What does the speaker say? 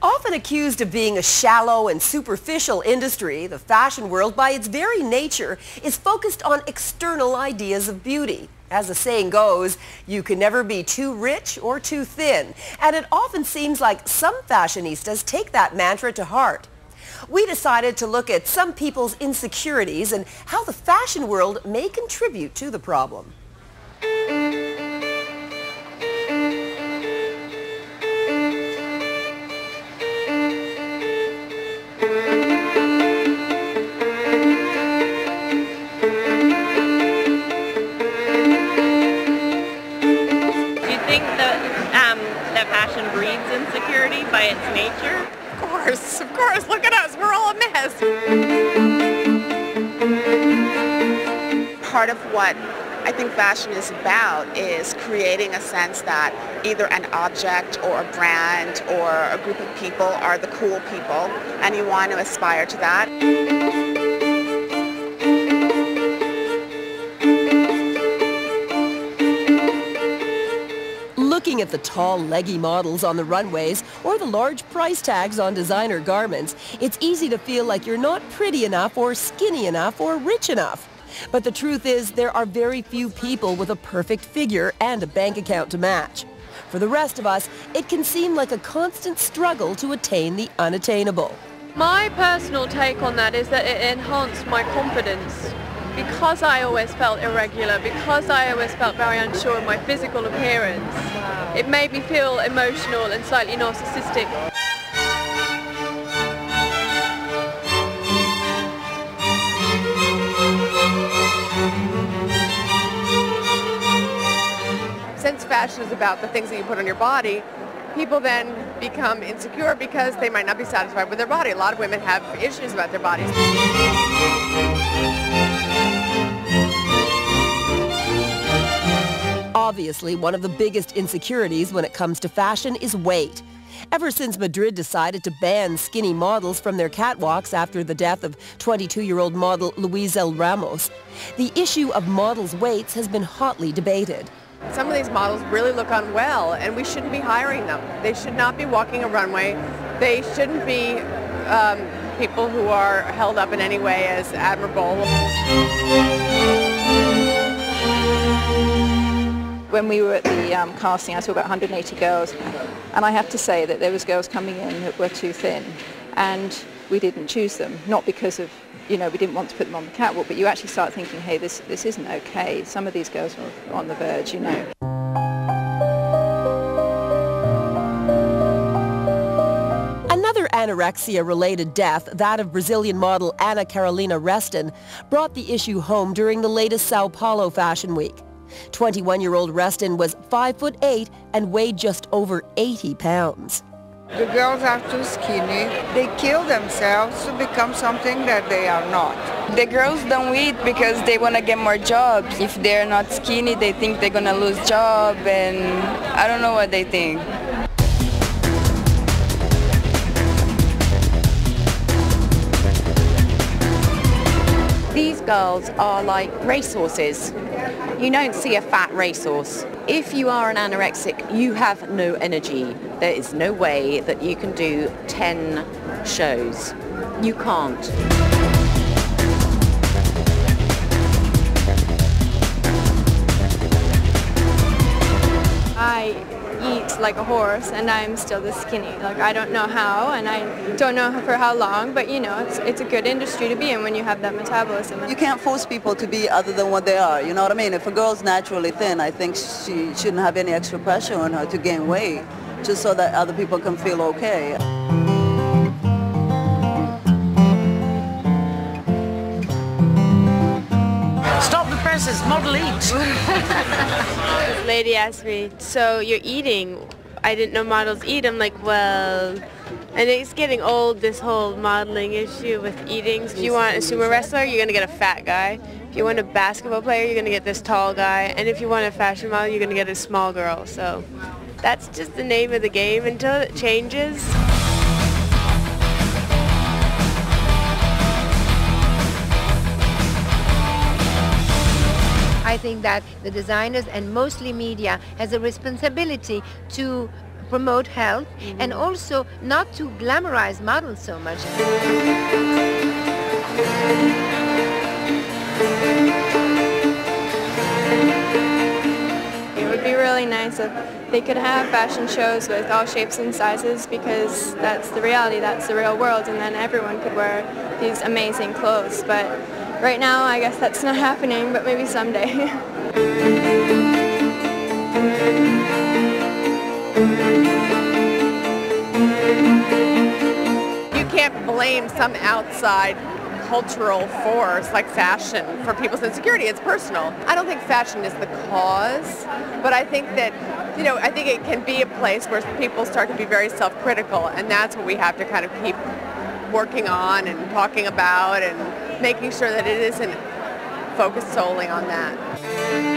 Often accused of being a shallow and superficial industry, the fashion world, by its very nature, is focused on external ideas of beauty. As the saying goes, you can never be too rich or too thin. And it often seems like some fashionistas take that mantra to heart. We decided to look at some people's insecurities and how the fashion world may contribute to the problem. That fashion breeds insecurity by its nature? Of course, look at us, we're all a mess. Part of what I think fashion is about is creating a sense that either an object or a brand or a group of people are the cool people, and you want to aspire to that. Looking at the tall, leggy models on the runways or the large price tags on designer garments, it's easy to feel like you're not pretty enough or skinny enough or rich enough. But the truth is, there are very few people with a perfect figure and a bank account to match. For the rest of us, it can seem like a constant struggle to attain the unattainable. My personal take on that is that it enhanced my confidence. Because I always felt irregular, because I always felt very unsure of my physical appearance, it made me feel emotional and slightly narcissistic. Since fashion is about the things that you put on your body, people then become insecure because they might not be satisfied with their body. A lot of women have issues about their bodies. Obviously, one of the biggest insecurities when it comes to fashion is weight. Ever since Madrid decided to ban skinny models from their catwalks after the death of 22-year-old model Luisa Ramos, the issue of models' weights has been hotly debated. Some of these models really look unwell, and we shouldn't be hiring them. They should not be walking a runway. They shouldn't be people who are held up in any way as admirable. When we were at the casting, I saw about 180 girls, and I have to say that there was girls coming in that were too thin, and we didn't choose them, not because of, we didn't want to put them on the catwalk, but you actually start thinking, hey, this isn't okay. Some of these girls are on the verge, Another anorexia-related death, that of Brazilian model Ana Carolina Reston, brought the issue home during the latest Sao Paulo Fashion Week. 21-year-old Reston was 5'8" and weighed just over 80 pounds. The girls are too skinny. They kill themselves to become something that they are not. The girls don't eat because they want to get more jobs. If they're not skinny, they think they're going to lose job, and I don't know what they think. These girls are like racehorses. You don't see a fat racehorse. If you are an anorexic, you have no energy. There is no way that you can do 10 shows. You can't. I eat like a horse, and I'm still this skinny. Like, I don't know how, and I don't know for how long, but it's a good industry to be in when you have that metabolism. You can't force people to be other than what they are, you know what I mean? If a girl's naturally thin, I think she shouldn't have any extra pressure on her to gain weight, just so that other people can feel okay. Stop the presses, model eat. This lady asked me, so you're eating? I didn't know models eat. I'm like, well, and it's getting old, this whole modeling issue with eating. So if you want a sumo wrestler, you're going to get a fat guy. If you want a basketball player, you're going to get this tall guy. And if you want a fashion model, you're going to get a small girl. So that's just the name of the game until it changes. I think that the designers and mostly media has a responsibility to promote health and also not to glamorize models so much. It would be really nice if they could have fashion shows with all shapes and sizes, because that's the reality, that's the real world, and then everyone could wear these amazing clothes. But right now I guess that's not happening, but maybe someday. You can't blame some outside cultural force like fashion for people's insecurity. It's personal. I don't think fashion is the cause, but I think that, I think it can be a place where people start to be very self-critical, and that's what we have to kind of keep working on and talking about and making sure that it isn't focused solely on that.